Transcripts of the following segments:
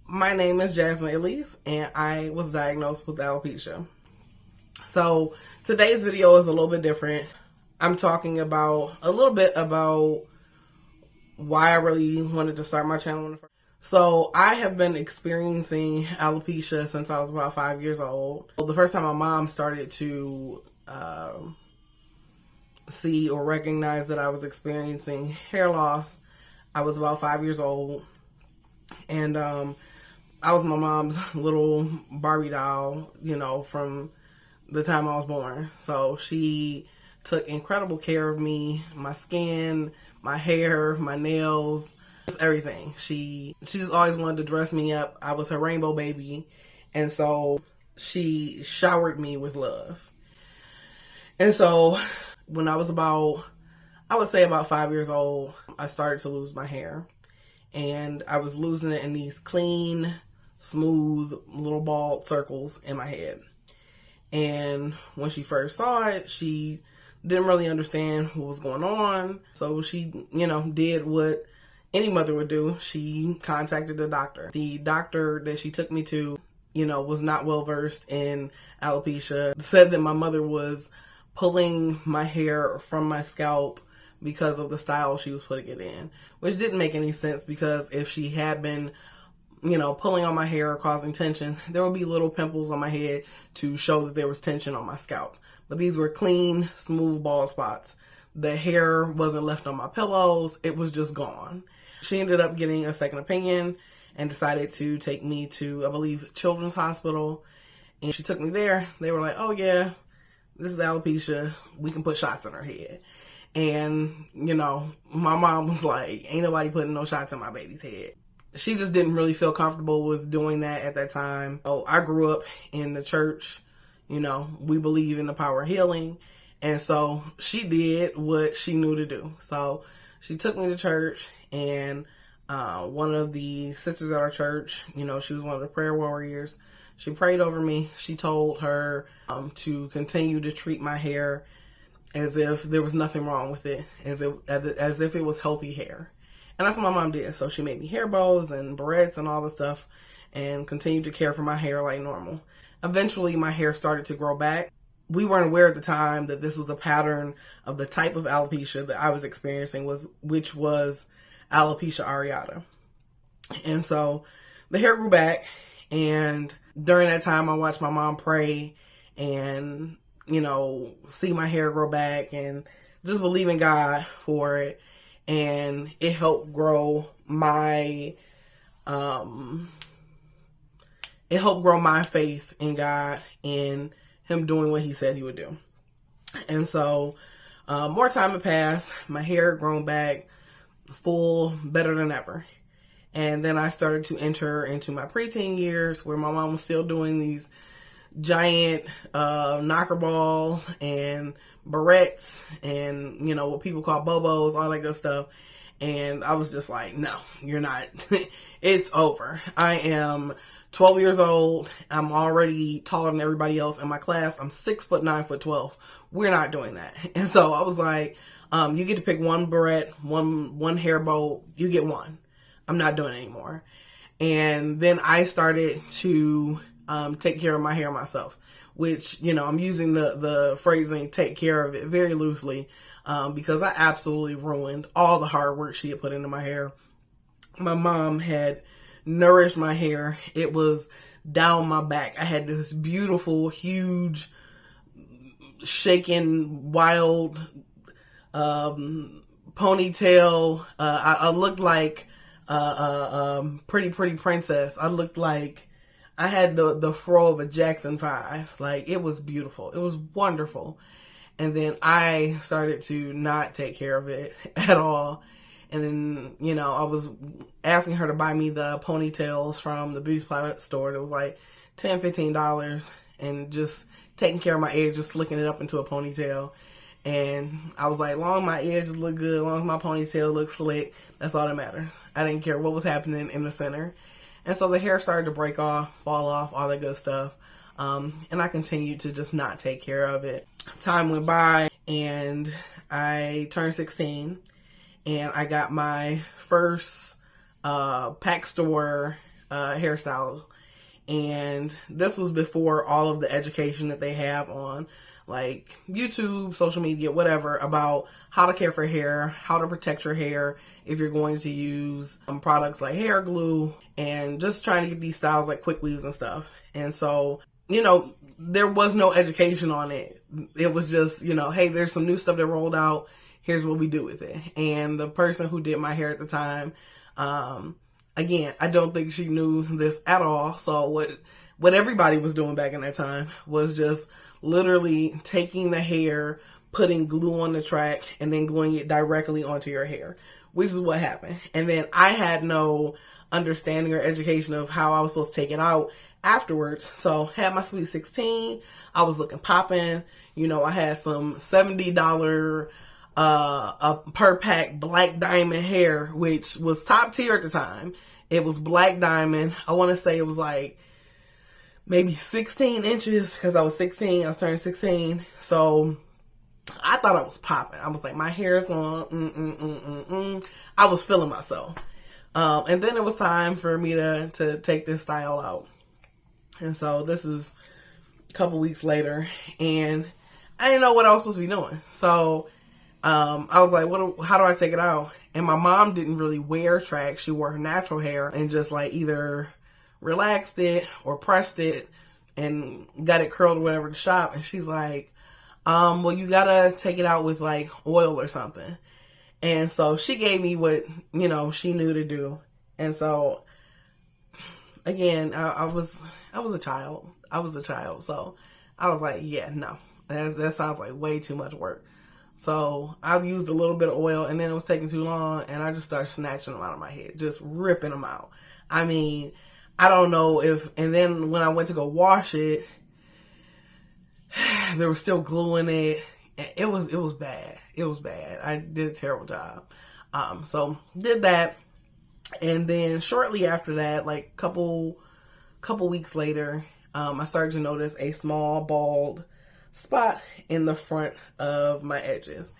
My name is Jasmine Elise, and I was diagnosed with alopecia. So today's video is a little bit different. I'm talking about a little bit about why I really wanted to start my channel. So I have been experiencing alopecia since I was about 5 years old. The first time my mom started to see or recognize that I was experiencing hair loss, I was about 5 years old. And I was my mom's little Barbie doll, from the time I was born. So she took incredible care of me, my skin, my hair, my nails, everything. She just always wanted to dress me up. I was her rainbow baby. And so she showered me with love. And so when I was about 5 years old, I started to lose my hair. And I was losing it in these clean, smooth, little bald circles in my head. And when she first saw it, she didn't really understand what was going on. So she, did what any mother would do. She contacted the doctor. The doctor that she took me to, was not well versed in alopecia. Said that my mother was pulling my hair from my scalp because of the style she was putting it in, which didn't make any sense, because if she had been, pulling on my hair or causing tension, there would be little pimples on my head to show that there was tension on my scalp. But these were clean, smooth, bald spots. The hair wasn't left on my pillows. It was just gone. She ended up getting a second opinion and decided to take me to, I believe, Children's Hospital. And she took me there. They were like, oh yeah, this is alopecia. We can put shots in her head. And, my mom was like, ain't nobody putting no shots in my baby's head. She just didn't really feel comfortable with doing that at that time. Oh, I grew up in the church. We believe in the power of healing. And so she did what she knew to do. So she took me to church, and one of the sisters at our church, she was one of the prayer warriors. She prayed over me. She told her to continue to treat my hair as if there was nothing wrong with it, as if it was healthy hair. And that's what my mom did. So she made me hair bows and barrettes and all the stuff, and continued to care for my hair like normal. Eventually, my hair started to grow back. We weren't aware at the time that this was a pattern of the type of alopecia that I was experiencing, which was Alopecia Areata. And so the hair grew back, and during that time, I watched my mom pray and see my hair grow back, and just believe in God for it. And it helped grow my faith in God and Him doing what He said He would do. And so more time had passed. My hair had grown back full, better than ever. And then I started to enter into my preteen years, where my mom was still doing these giant knocker balls and barrettes and what people call bobos, all that good stuff. And I was just like, no, you're not. It's over. I am 12 years old. I'm already taller than everybody else in my class. I'm 6 foot 9 foot 12. We're not doing that. And so I was like, you get to pick one barrette, one hair bow. You get one. I'm not doing it anymore. And then I started to take care of my hair myself, which, I'm using the phrasing take care of it very loosely, because I absolutely ruined all the hard work she had put into my hair. My mom had nourished my hair. It was down my back. I had this beautiful, huge, shaken, wild ponytail. I looked like pretty princess. I looked like I had the fro of a Jackson 5. Like, it was beautiful. It was wonderful. And then I started to not take care of it at all. And then, I was asking her to buy me the ponytails from the beauty supply store. It was like $10, $15, and just taking care of my edge, just slicking it up into a ponytail. And I was like, long as my edges look good, as long as my ponytail looks slick, that's all that matters. I didn't care what was happening in the center. And so the hair started to break off, fall off, all that good stuff. And I continued to just not take care of it. Time went by, and I turned 16, and I got my first pack store hairstyle. And this was before all of the education that they have on like YouTube, social media, whatever, about how to care for hair, how to protect your hair if you're going to use products like hair glue, and just trying to get these styles like quick weaves and stuff. And so, you know, there was no education on it. It was just, you know, hey, there's some new stuff that rolled out. Here's what we do with it. And the person who did my hair at the time, again, I don't think she knew this at all. So what everybody was doing back in that time was just literally taking the hair, putting glue on the track, and then gluing it directly onto your hair, which is what happened. And then I had no understanding or education of how I was supposed to take it out afterwards. So had my sweet 16, I was looking popping. You know, I had some $70 a per pack black diamond hair, which was top tier at the time. It was black diamond. I want to say it was like maybe 16 inches because I was 16. I was turning 16. So I thought I was popping. I was like, my hair is going, I was feeling myself. And then it was time for me to take this style out. And so this is a couple weeks later, and I didn't know what I was supposed to be doing. So I was like, how do I take it out? And my mom didn't really wear tracks. She wore her natural hair and just like either relaxed it or pressed it and got it curled or whatever to shop. And she's like, well, you gotta take it out with like oil or something. And so she gave me what, you know, she knew to do. And so again, I was a child. So I was like, yeah, no, that sounds like way too much work. So I used a little bit of oil, and then it was taking too long, and I just started snatching them out of my head, just ripping them out. I mean, I don't know and then when I went to go wash it, there was still glue in it. It was bad. It was bad. I did a terrible job. So did that. And then shortly after that, like couple weeks later, I started to notice a small bald spot in the front of my edges.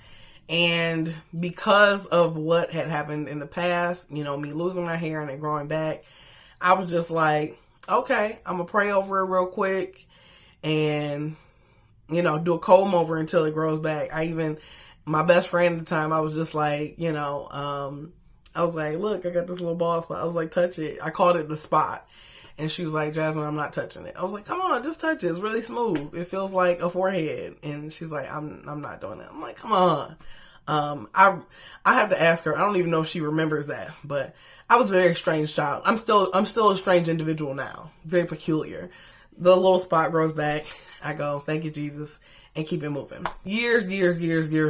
And because of what had happened in the past, you know, me losing my hair and it growing back, I was just like, okay, I'm gonna pray over it real quick and, you know, do a comb over until it grows back. My best friend at the time, I was just like, you know, I was like, look, I got this little bald spot. I was like, touch it. I called it the spot. And she was like, Jasmine, I'm not touching it. I was like, come on, just touch it. It's really smooth. It feels like a forehead. And she's like, I'm not doing that. I'm like, come on. I have to ask her. I don't even know if she remembers that, but I was a very strange child. I'm still a strange individual now. Very peculiar. The little spot grows back. I go, thank you, Jesus, and keep it moving. Years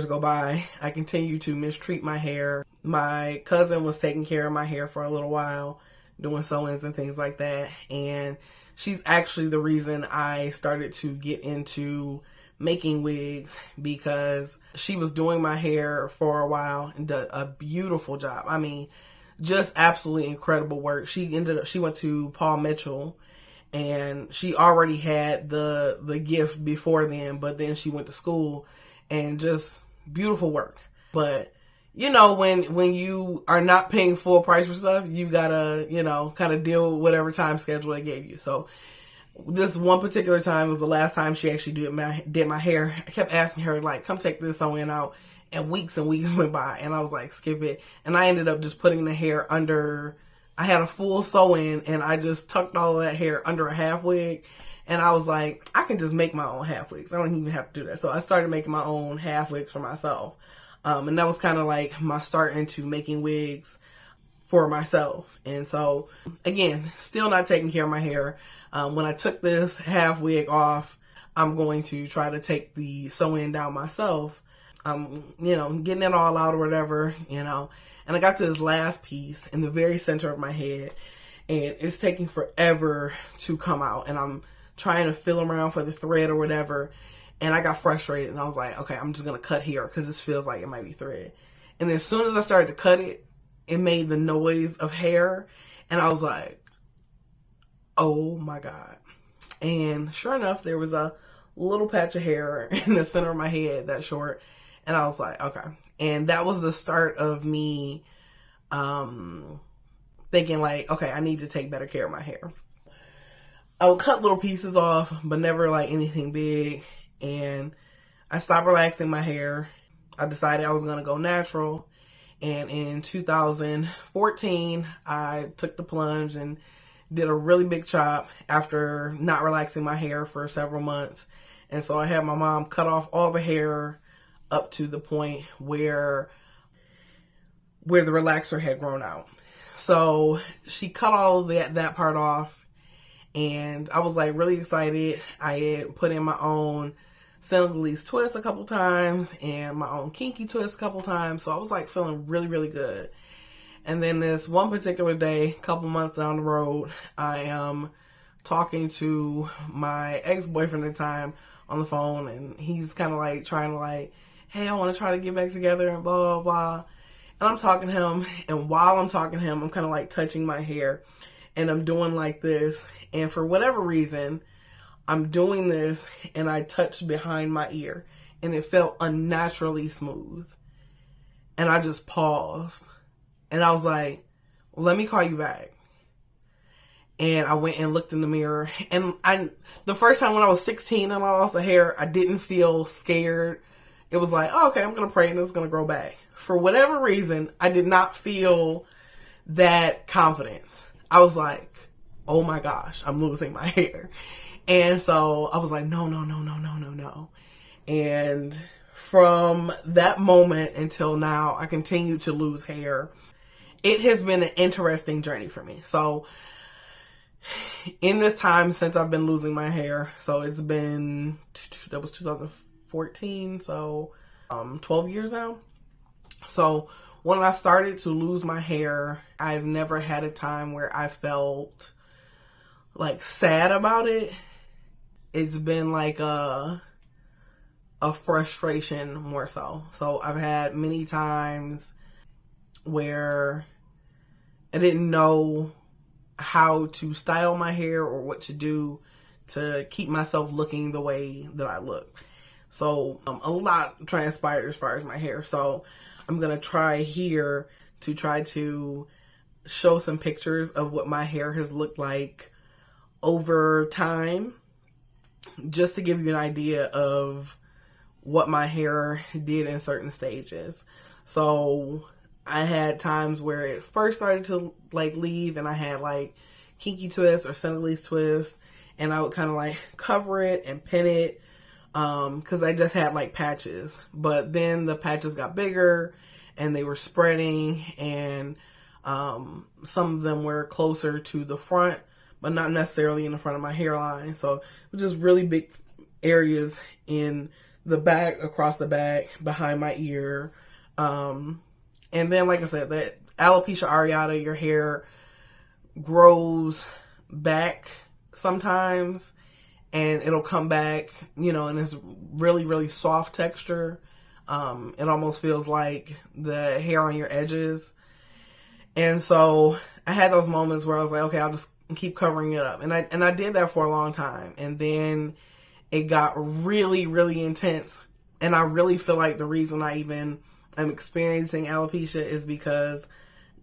go by. I continue to mistreat my hair. My cousin was taking care of my hair for a little while, doing sew-ins and things like that. And she's actually the reason I started to get into making wigs, because she was doing my hair for a while and did a beautiful job. I mean, just absolutely incredible work. She went to Paul Mitchell, and she already had the gift before then, but then she went to school, and just beautiful work. But you know, when you are not paying full price for stuff, you gotta, you know, kind of deal with whatever time schedule they gave you. So this one particular time was the last time she actually did my hair. I kept asking her, like, come take this sew-in out. And weeks went by. And I was like, skip it. And I ended up just putting the hair under. I had a full sew-in, and I just tucked all of that hair under a half wig. And I was like, I can just make my own half wigs. I don't even have to do that. So I started making my own half wigs for myself. And that was kind of like my start into making wigs for myself. And so, again, still not taking care of my hair. When I took this half wig off, I'm going to try to take the sew-in down myself. I'm, you know, getting it all out or whatever, you know. And I got to this last piece in the very center of my head, and it's taking forever to come out. And I'm trying to feel around for the thread or whatever. And I got frustrated, and I was like, okay, I'm just going to cut here because this feels like it might be thread. And then as soon as I started to cut it, it made the noise of hair. And I was like, oh my God. And sure enough, there was a little patch of hair in the center of my head, that short. And I was like, okay. And that was the start of me thinking like, okay, I need to take better care of my hair. I would cut little pieces off, but never like anything big. And I stopped relaxing my hair. I decided I was going to go natural. And in 2014, I took the plunge and did a really big chop after not relaxing my hair for several months. And so I had my mom cut off all the hair up to the point where the relaxer had grown out. So she cut all of that part off. And I was like really excited. I had put in my own Senegalese twist a couple times and my own kinky twist a couple times. So I was like feeling really, really good. And then this one particular day, a couple months down the road, I am talking to my ex-boyfriend at the time on the phone, and he's kind of like trying to like, hey, I want to try to get back together and blah, blah, blah. And I'm talking to him, and while I'm talking to him, I'm kind of like touching my hair, and I'm doing like this. And for whatever reason, I'm doing this, and I touched behind my ear, and it felt unnaturally smooth. And I just paused. And I was like, let me call you back. And I went and looked in the mirror. And the first time when I was 16 and I lost the hair, I didn't feel scared. It was like, oh, okay, I'm going to pray and it's going to grow back. For whatever reason, I did not feel that confidence. I was like, oh my gosh, I'm losing my hair. And so I was like, no. And from that moment until now, I continue to lose hair. It has been an interesting journey for me. So in this time since I've been losing my hair, so it's been, that was 2014, so 12 years now. So when I started to lose my hair, I've never had a time where I felt like sad about it. It's been like a frustration more so. So I've had many times where I didn't know how to style my hair or what to do to keep myself looking the way that I look. So a lot transpired as far as my hair. So I'm going to try here to try to show some pictures of what my hair has looked like over time, just to give you an idea of what my hair did in certain stages. So I had times where it first started to like leave, and I had like kinky twist or Senegalese twist, and I would kind of like cover it and pin it because I just had like patches. But then the patches got bigger and they were spreading, and some of them were closer to the front, but not necessarily in the front of my hairline. So it was just really big areas in the back, across the back, behind my ear. And then, like I said, that alopecia areata, your hair grows back sometimes, and it'll come back, in this really, really soft texture. It almost feels like the hair on your edges. And so I had those moments where I was like, okay, I'll just keep covering it up. And I did that for a long time. And then it got really, really intense. And I really feel like the reason I even am experiencing alopecia is because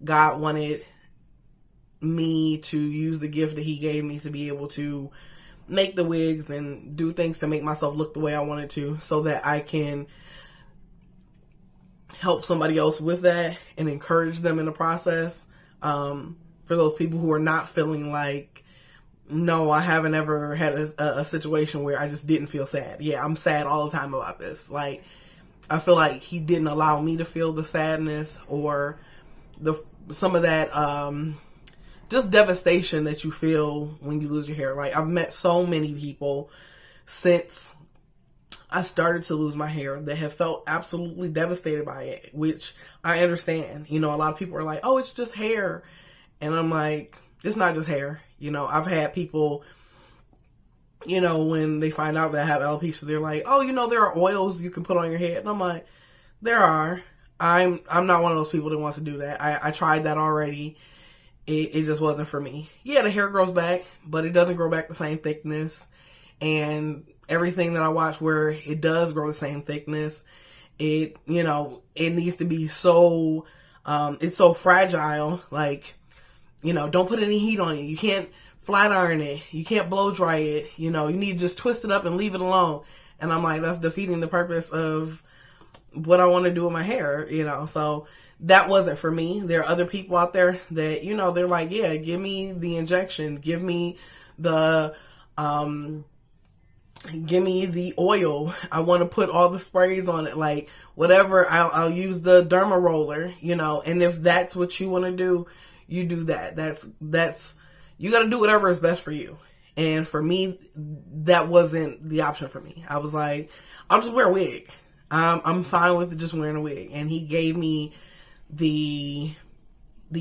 God wanted me to use the gift that he gave me to be able to make the wigs and do things to make myself look the way I wanted to, so that I can help somebody else with that and encourage them in the process. For those people who are not feeling like, no, I haven't ever had a situation where I just didn't feel sad. Yeah, I'm sad all the time about this. Like, I feel like he didn't allow me to feel the sadness or some of that just devastation that you feel when you lose your hair. Like, I've met so many people since I started to lose my hair that have felt absolutely devastated by it, which I understand. A lot of people are like, oh, it's just hair. And I'm like, it's not just hair. I've had people, when they find out that I have alopecia, they're like, oh, there are oils you can put on your head. And I'm like, there are. I'm not one of those people that wants to do that. I tried that already. It just wasn't for me. Yeah, the hair grows back, but it doesn't grow back the same thickness. And everything that I watch where it does grow the same thickness, it needs to be so, it's so fragile. Like, don't put any heat on it. You can't flat iron it. You can't blow dry it. You need to just twist it up and leave it alone. And I'm like, that's defeating the purpose of what I want to do with my hair, So that wasn't for me. There are other people out there that, they're like, yeah, give me the injection. Give me the oil. I want to put all the sprays on it. Like, whatever, I'll use the derma roller, and if that's what you want to do, you do that. That's, you got to do whatever is best for you. And for me, that wasn't the option for me. I was like, I'll just wear a wig. I'm fine with just wearing a wig. And he gave me the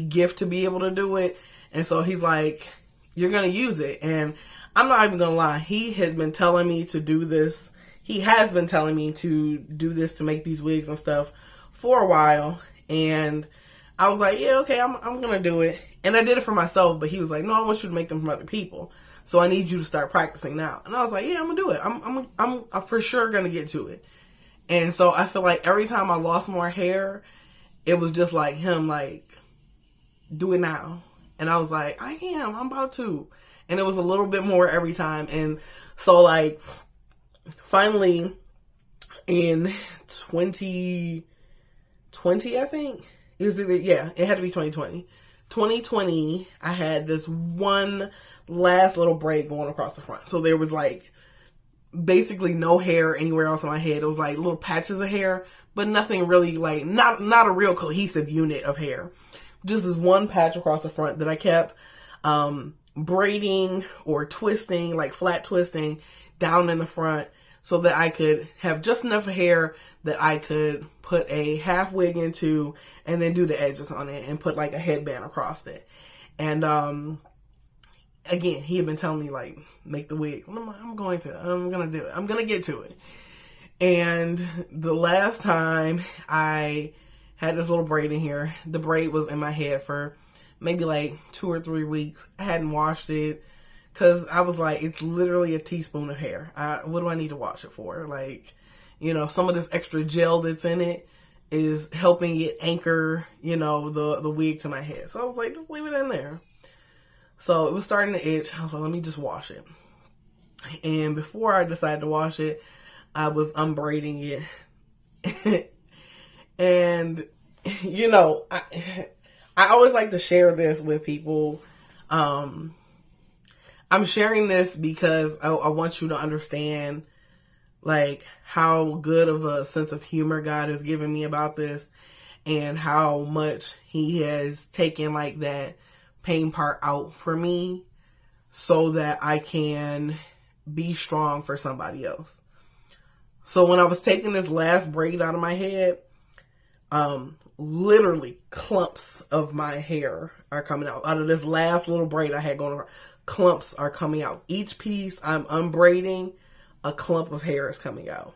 gift to be able to do it. And so he's like, you're going to use it. And I'm not even going to lie. He had been telling me to do this. He has been telling me to do this, to make these wigs and stuff for a while. And I was like, yeah, okay, I'm going to do it. And I did it for myself, but he was like, no, I want you to make them for other people. So I need you to start practicing now. And I was like, yeah, I'm going to do it. I'm for sure going to get to it. And so I feel like every time I lost more hair, it was just like him, like, do it now. And I was like, I'm about to. And it was a little bit more every time. And so, like, finally in 2020, I think, it was either, yeah, it had to be 2020. 2020, I had this one last little braid going across the front. So there was, like, basically no hair anywhere else on my head. It was like little patches of hair, but nothing really, like, not a real cohesive unit of hair. Just this one patch across the front that I kept braiding or twisting, like flat twisting down in the front, so that I could have just enough hair that I could put a half wig into and then do the edges on it and put like a headband across it. And again, he had been telling me, like, make the wig. I'm like, I'm going to do it. I'm going to get to it. And the last time I had this little braid in here, the braid was in my head for maybe like 2 or 3 weeks. I hadn't washed it because I was like, it's literally a teaspoon of hair. What do I need to wash it for? Like, some of this extra gel that's in it is helping it anchor, the wig to my head. So I was like, just leave it in there. So it was starting to itch. I was like, let me just wash it. And before I decided to wash it, I was unbraiding it. And, I always like to share this with people. I'm sharing this because I want you to understand, like, how good of a sense of humor God has given me about this, and how much he has taken, like, that pain part out for me so that I can be strong for somebody else. So when I was taking this last braid out of my head, literally clumps of my hair are coming out. Out of this last little braid I had going on, clumps are coming out. Each piece I'm unbraiding, a clump of hair is coming out.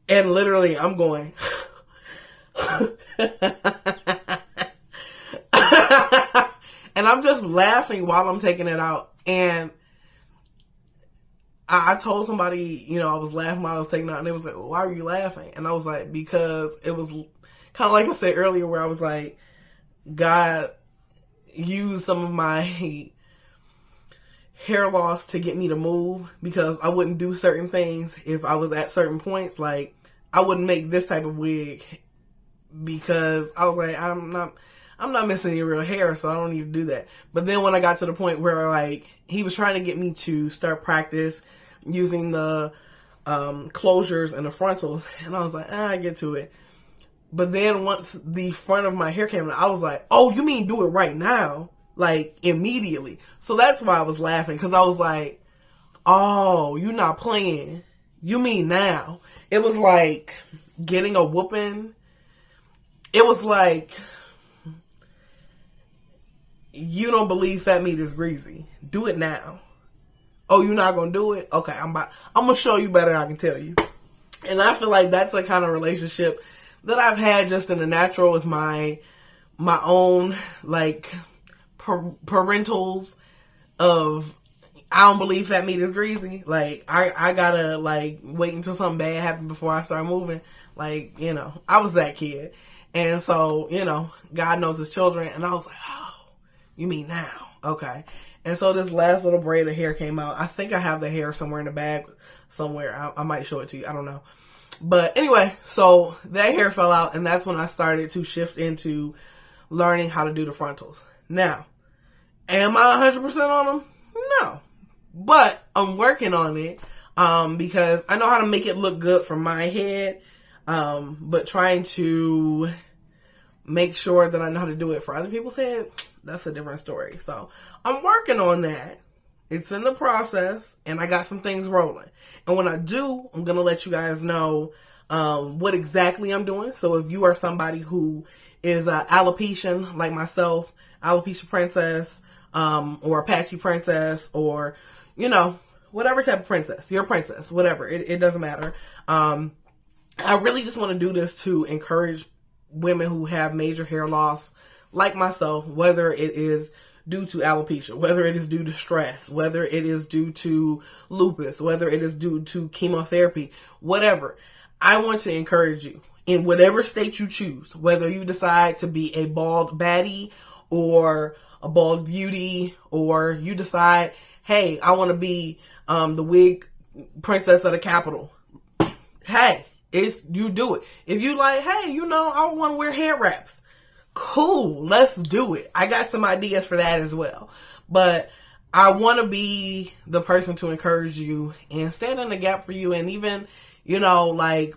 And literally I'm going and I'm just laughing while I'm taking it out. And I told somebody, I was laughing while I was taking it out, and they was like, well, why are you laughing? And I was like, because it was kind of like I said earlier, where I was like, God used some of my hair loss to get me to move, because I wouldn't do certain things if I was at certain points. Like, I wouldn't make this type of wig because I was like, I'm not missing any real hair, so I don't need to do that. But then when I got to the point where, like, he was trying to get me to start practice using the closures and the frontals, and I was like, I get to it. But then once the front of my hair came out, I was like, oh, you mean do it right now? Like, immediately. So that's why I was laughing, because I was like, oh, you're not playing. You mean now? It was like getting a whooping. It was like, you don't believe fat meat is greasy. Do it now. Oh, you're not going to do it? Okay, I'm going to show you better than I can tell you. And I feel like that's the kind of relationship that I've had just in the natural with my own, like, parentals of, I don't believe fat meat is greasy. Like, I gotta, like, wait until something bad happened before I start moving. Like, I was that kid. And so, you know, God knows his children. And I was like, oh, you mean now? Okay. And so this last little braid of hair came out. I think I have the hair somewhere in the bag somewhere. I might show it to you. I don't know. But anyway, so that hair fell out, and that's when I started to shift into learning how to do the frontals. Now, am I 100% on them? No. But I'm working on it because I know how to make it look good from my head, but trying to make sure that I know how to do it for other people's head, that's a different story. So I'm working on that. It's in the process, and I got some things rolling. And when I do, I'm going to let you guys know what exactly I'm doing. So if you are somebody who is alopecia like myself, alopecia princess, or Apache princess, or, you know, whatever type of princess, you're a princess, whatever, it doesn't matter. I really just want to do this to encourage women who have major hair loss like myself, whether it is due to alopecia, whether it is due to stress, whether it is due to lupus, whether it is due to chemotherapy, whatever. I want to encourage you in whatever state you choose, whether you decide to be a bald baddie or a bald beauty, or you decide, hey, I want to be the wig princess of the Capitol. Hey, you do it. If you like, hey, you know, I want to wear hair wraps. Cool, let's do it. I got some ideas for that as well. But I want to be the person to encourage you and stand in the gap for you. And even, you know, like,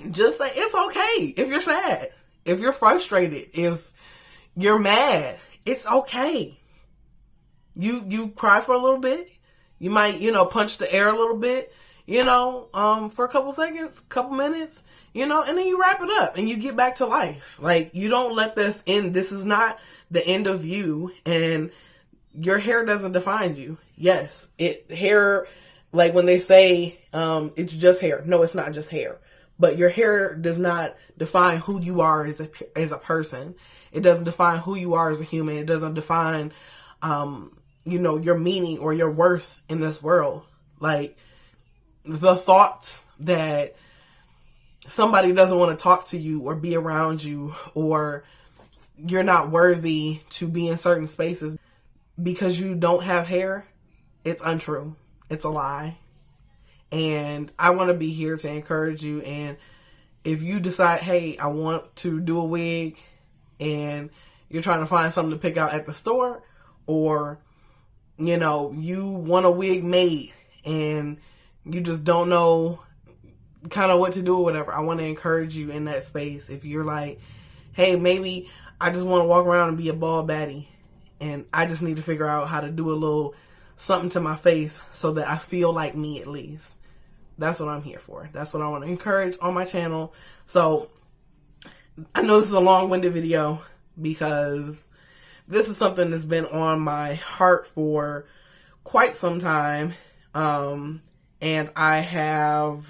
just say it's okay if you're sad, if you're frustrated, if you're mad, it's okay. You cry for a little bit. You might, you know, punch the air a little bit, you know, for a couple seconds, couple minutes, you know, and then you wrap it up and you get back to life. Like, you don't let this end. This is not the end of you, and your hair doesn't define you. Yes, hair, like when they say it's just hair. No, it's not just hair. But your hair does not define who you are as a person. It doesn't define who you are as a human. It doesn't define, you know, your meaning or your worth in this world. Like, the thoughts that somebody doesn't want to talk to you or be around you, or you're not worthy to be in certain spaces because you don't have hair, it's untrue. It's a lie. And I want to be here to encourage you. And if you decide, hey, I want to do a wig, and you're trying to find something to pick out at the store, or, you know, you want a wig made and you just don't know kind of what to do or whatever, I want to encourage you in that space. If you're like, hey, maybe I just want to walk around and be a bald baddie, and I just need to figure out how to do a little something to my face so that I feel like me at least. That's what I'm here for. That's what I want to encourage on my channel. So I know this is a long-winded video because this is something that's been on my heart for quite some time. And I have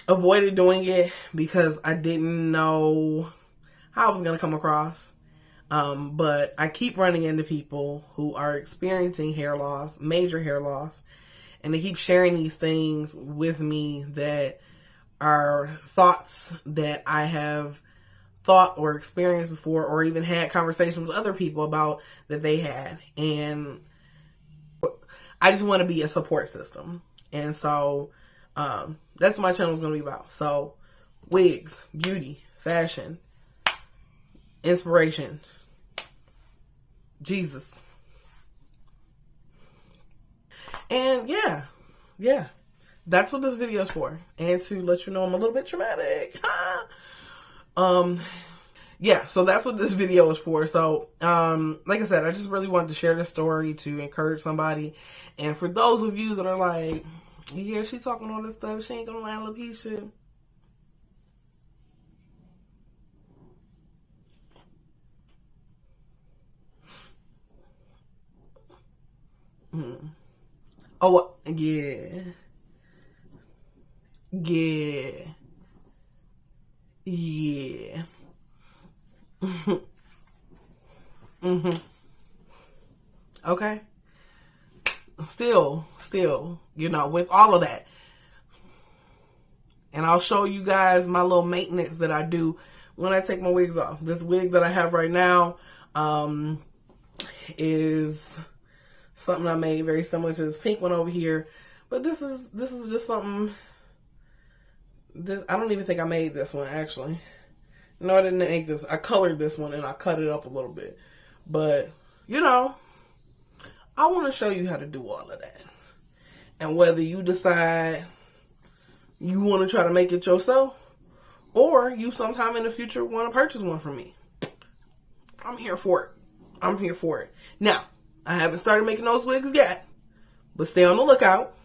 avoided doing it because I didn't know how I was going to come across. But I keep running into people who are experiencing hair loss, major hair loss, and they keep sharing these things with me that are thoughts that I have thought or experienced before, or even had conversations with other people about that they had. And I just want to be a support system. And so that's what my channel is going to be about. So wigs, beauty, fashion, inspiration, Jesus. And yeah, that's what this video is for. And to let you know I'm a little bit traumatic. Yeah, so that's what this video is for. So, like I said, I just really wanted to share this story to encourage somebody. And for those of you that are like, yeah, she's talking all this stuff, she ain't gonna alopecia. Oh, yeah. Yeah. Yeah. Okay. Still, you know, with all of that, And I'll show you guys my little maintenance that I do when I take my wigs off. This wig that I have right now is something I made very similar to this pink one over here. But this is just something, I don't even think I made this one, actually. No, I didn't make this. I colored this one and I cut it up a little bit. But, you know, I want to show you how to do all of that. And whether you decide you want to try to make it yourself, or you sometime in the future want to purchase one from me, I'm here for it. I'm here for it. Now, I haven't started making those wigs yet, but stay on the lookout.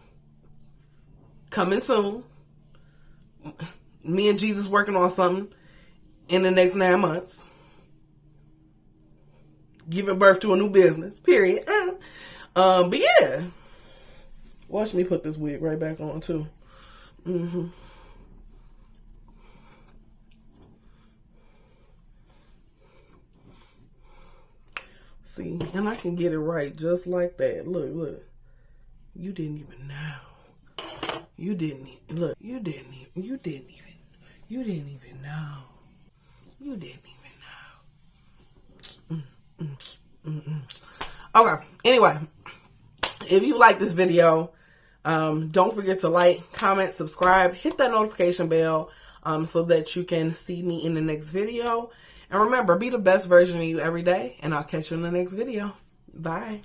Coming soon. Me and Jesus working on something in the next 9 months. Giving birth to a new business, period. But yeah. Watch me put this wig right back on too. See, and I can get it right just like that. Look, look. You didn't even know. You didn't even, look, you didn't even know. You didn't even know. Okay, anyway, if you like this video, don't forget to like, comment, subscribe, hit that notification bell so that you can see me in the next video. And remember, be the best version of you every day, and I'll catch you in the next video. Bye.